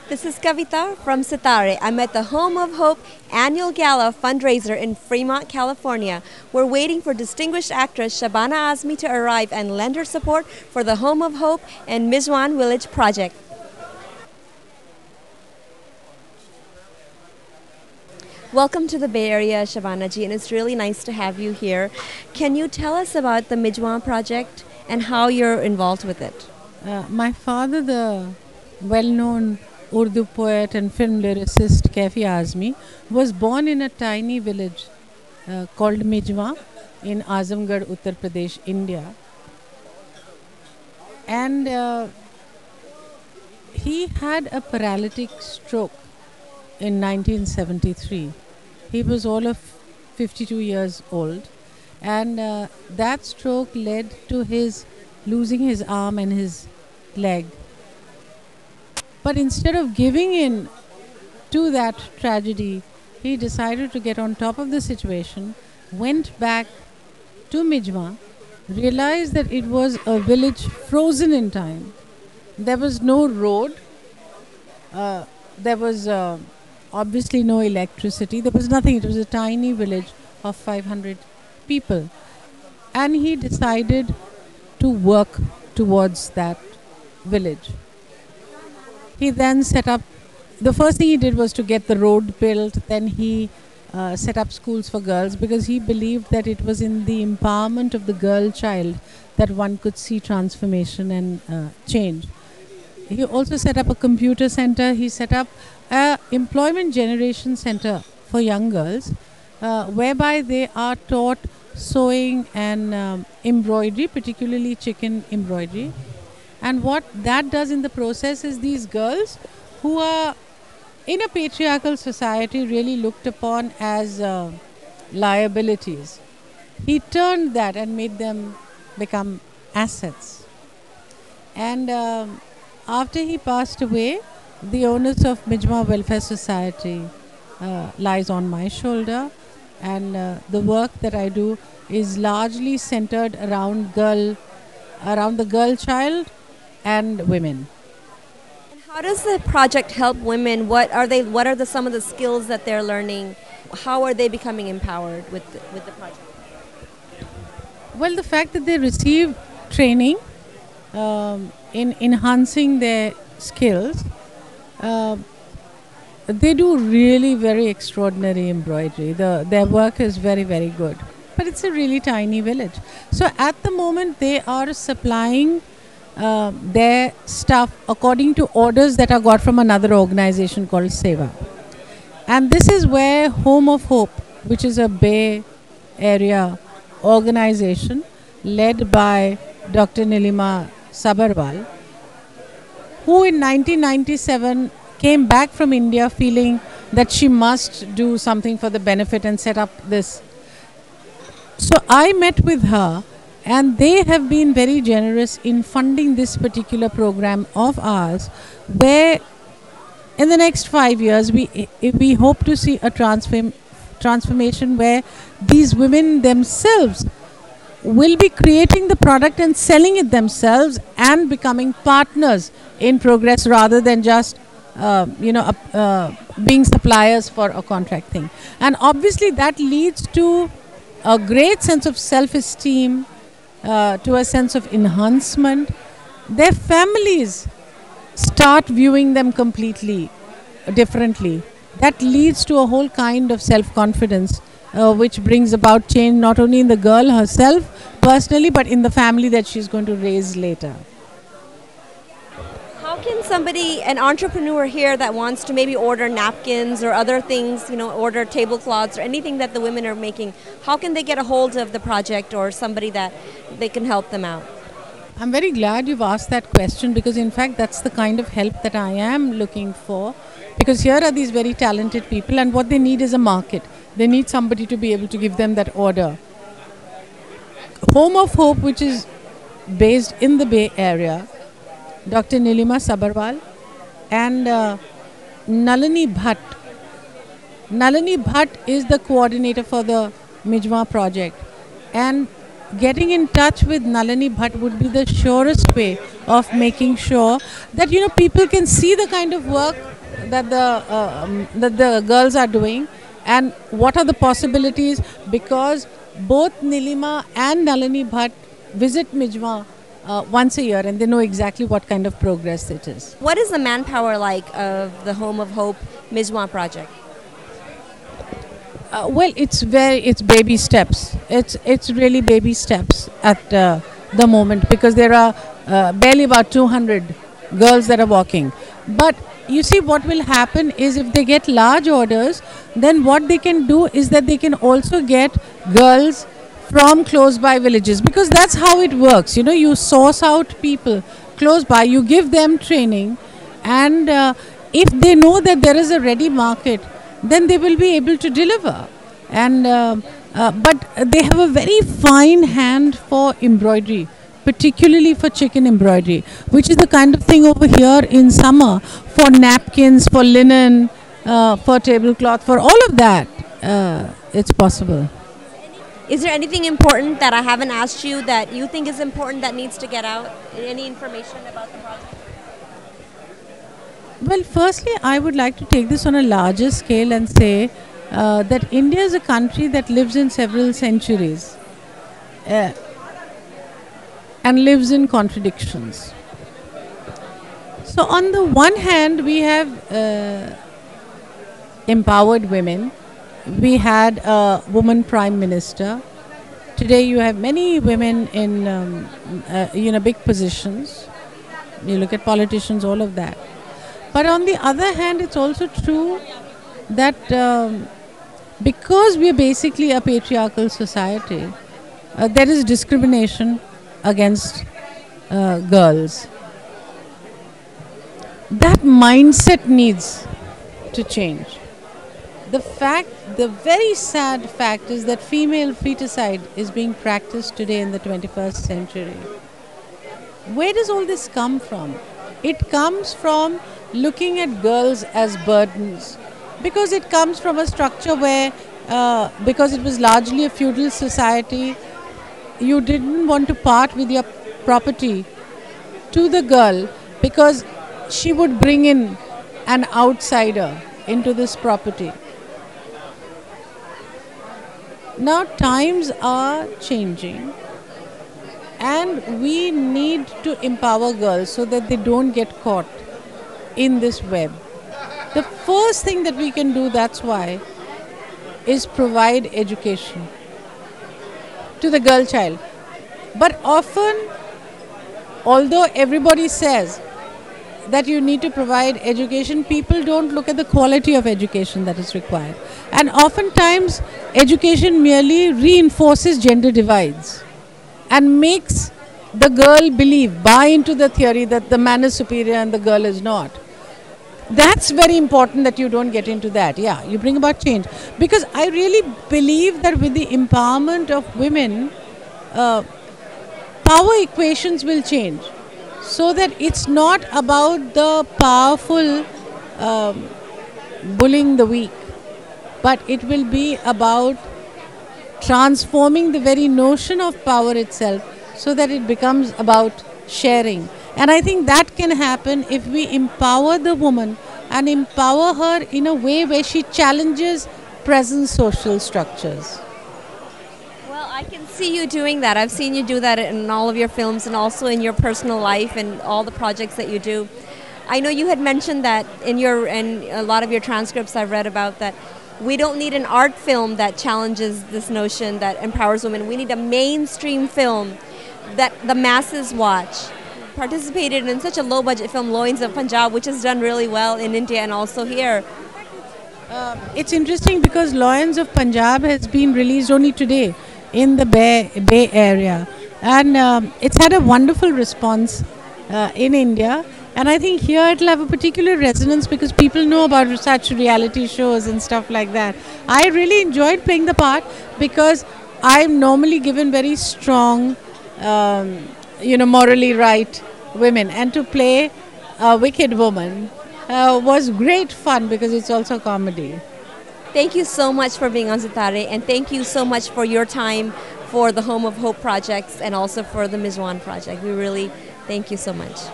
This is Kavita from Sitare. I'm at the Home of Hope annual gala fundraiser in Fremont, California. We're waiting for distinguished actress Shabana Azmi to arrive and lend her support for the Home of Hope and Mizwan Village project. Welcome to the Bay Area, Shabana ji, and it's really nice to have you here. Can you tell us about the Mizwan project and how you're involved with it? My father, the well-known Urdu poet and film lyricist Kaifi Azmi, was born in a tiny village called Mijwa in Azamgarh, Uttar Pradesh, India. And he had a paralytic stroke in 1973. He was all of 52 years old, and that stroke led to his losing his arm and his leg. But instead of giving in to that tragedy, he decided to get on top of the situation, went back to Mijwa, realized that it was a village frozen in time. There was no road, there was obviously no electricity, there was nothing. It was a tiny village of 500 people. And he decided to work towards that village. He then set up, the first thing he did was to get the road built, then he set up schools for girls because he believed that it was in the empowerment of the girl child that one could see transformation and change. He also set up a computer center. He set up a employment generation center for young girls whereby they are taught sewing and embroidery, particularly chicken embroidery. And what that does in the process is these girls who are in a patriarchal society really looked upon as liabilities. He turned that and made them become assets. And after he passed away, the onus of Mijwa Welfare Society lies on my shoulder, and the work that I do is largely centered around the girl child and women. And how does the project help women? What are they? What are some of the skills that they're learning? How are they becoming empowered with the project? Well, the fact that they receive training in enhancing their skills, they do really very extraordinary embroidery. Their work is very, very good. But it's a really tiny village. So at the moment, they are supplying their stuff according to orders that are got from another organization called Seva. And this is where Home of Hope, which is a Bay Area organization led by Dr. Nilima Sabarwal, who in 1997 came back from India feeling that she must do something for the benefit and set up this. So I met with her, and they have been very generous in funding this particular program of ours, where in the next 5 years we hope to see a transformation where these women themselves will be creating the product and selling it themselves and becoming partners in progress rather than just being suppliers for a contract thing. And obviously that leads to a great sense of self-esteem, to a sense of enhancement. Their families start viewing them completely differently. That leads to a whole kind of self-confidence, which brings about change not only in the girl herself personally, but in the family that she's going to raise later. How can somebody, an entrepreneur here that wants to maybe order napkins or other things, order tablecloths or anything that the women are making, how can they get a hold of the project or somebody that they can help them out? I'm very glad you've asked that question because in fact that's the kind of help that I am looking for, because here are these very talented people and what they need is a market. They need somebody to be able to give them that order. Home of Hope, which is based in the Bay Area, Dr. Nilima Sabarwal and Nalini Bhatt. Nalini Bhatt is the coordinator for the Mijwa project, and getting in touch with Nalini Bhatt would be the surest way of making sure that people can see the kind of work that the girls are doing, and what are the possibilities, because both Nilima and Nalini Bhatt visit Mijma once a year, and they know exactly what kind of progress it is. What is the manpower like of the Home of Hope Mijwa project? Well, it's baby steps. It's really baby steps at the moment, because there are barely about 200 girls that are walking. But you see, what will happen is, if they get large orders, then what they can do is that they can also get girls from close by villages, because that's how it works. You know, you source out people close by, you give them training, and if they know that there is a ready market, then they will be able to deliver. And but they have a very fine hand for embroidery, particularly for chicken embroidery, which is the kind of thing over here in summer for napkins, for linen, for tablecloth, for all of that. It's possible. Is there anything important that I haven't asked you that you think is important that needs to get out? Any information about the project? Well, firstly, I would like to take this on a larger scale and say that India is a country that lives in several centuries uh, and lives in contradictions. So, on the one hand, we have empowered women. We had a woman prime minister. Today, you have many women in big positions. You look at politicians, all of that. But on the other hand, it's also true that because we are basically a patriarchal society, there is discrimination against girls. That mindset needs to change. The very sad fact is that female feticide is being practiced today in the 21st century. Where does all this come from? It comes from looking at girls as burdens, because it comes from a structure where, because it was largely a feudal society, you didn't want to part with your property to the girl, because she would bring in an outsider into this property. Now times are changing, and we need to empower girls so that they don't get caught in this web. The first thing that we can do, that's why, is provide education to the girl child. But often, although everybody says that you need to provide education, people don't look at the quality of education that is required. And oftentimes, education merely reinforces gender divides and makes the girl buy into the theory that the man is superior and the girl is not. That's very important that you don't get into that. Yeah, you bring about change. Because I really believe that with the empowerment of women, power equations will change. So that it's not about the powerful bullying the weak, but it will be about transforming the very notion of power itself, so that it becomes about sharing. And I think that can happen if we empower the woman and empower her in a way where she challenges present social structures. Well, I can see you doing that. I've seen you do that in all of your films and also in your personal life and all the projects that you do. I know you had mentioned that in a lot of your transcripts I've read about that we don't need an art film that challenges this notion that empowers women. We need a mainstream film that the masses watch. Participated in such a low-budget film, Loins of Punjab, which has done really well in India and also here. It's interesting because Loins of Punjab has been released only today in the Bay Area, and it's had a wonderful response in India. And I think here it'll have a particular resonance because people know about such reality shows and stuff like that. I really enjoyed playing the part because I'm normally given very strong, morally right women, and to play a wicked woman was great fun because it's also comedy. Thank you so much for being on Sitare, and thank you so much for your time for the Home of Hope projects and also for the Mijwan project. We really thank you so much.